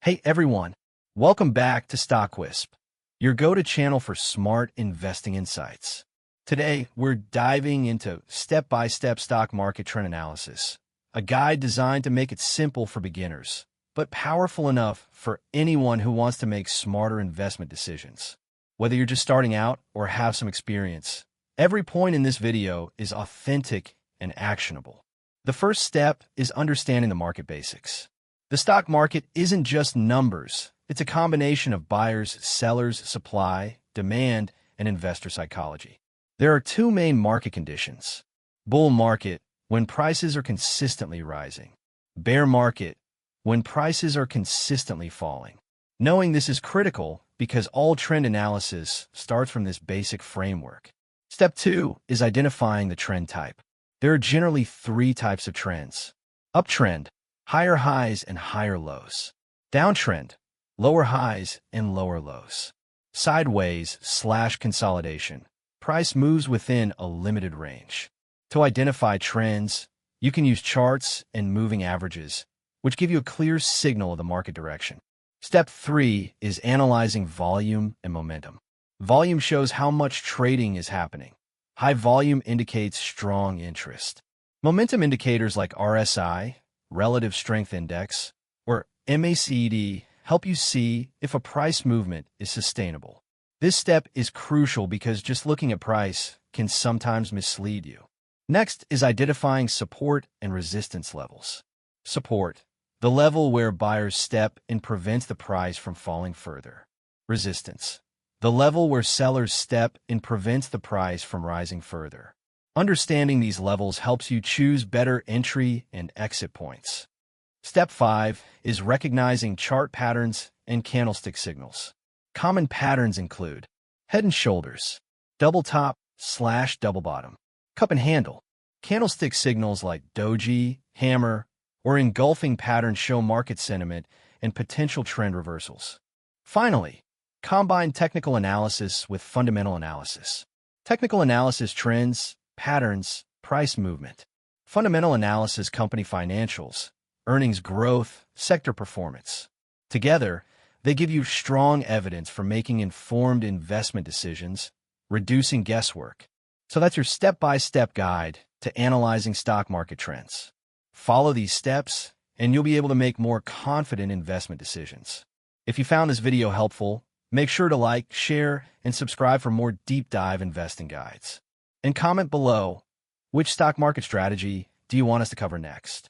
Hey everyone, welcome back to StockWisp, your go-to channel for smart investing insights. Today, we're diving into step-by-step stock market trend analysis, a guide designed to make it simple for beginners, but powerful enough for anyone who wants to make smarter investment decisions. Whether you're just starting out or have some experience, every point in this video is authentic and actionable. The first step is understanding the market basics. The stock market isn't just numbers. It's a combination of buyers, sellers, supply, demand, and investor psychology. There are two main market conditions. Bull market, when prices are consistently rising. Bear market, when prices are consistently falling. Knowing this is critical because all trend analysis starts from this basic framework. Step 2 is identifying the trend type. There are generally three types of trends. Uptrend, higher highs and higher lows. Downtrend, lower highs and lower lows. Sideways/consolidation. Price moves within a limited range. To identify trends, you can use charts and moving averages, which give you a clear signal of the market direction. Step 3 is analyzing volume and momentum. Volume shows how much trading is happening. High volume indicates strong interest. Momentum indicators like RSI, Relative Strength Index, or MACD help you see if a price movement is sustainable. This step is crucial because just looking at price can sometimes mislead you. Next is identifying support and resistance levels. Support, the level where buyers step and prevents the price from falling further. Resistance, the level where sellers step and prevents the price from rising further. Understanding these levels helps you choose better entry and exit points. Step 5 is recognizing chart patterns and candlestick signals. Common patterns include head and shoulders, double top/double bottom, cup and handle. Candlestick signals like doji, hammer, or engulfing patterns show market sentiment and potential trend reversals. Finally, combine technical analysis with fundamental analysis. Technical analysis trends, patterns, price movement. Fundamental analysis company financials, earnings growth, sector performance. Together, they give you strong evidence for making informed investment decisions, reducing guesswork. So that's your step-by-step guide to analyzing stock market trends. Follow these steps, and you'll be able to make more confident investment decisions. If you found this video helpful, make sure to like, share, and subscribe for more deep dive investing guides. And comment below, which stock market strategy do you want us to cover next?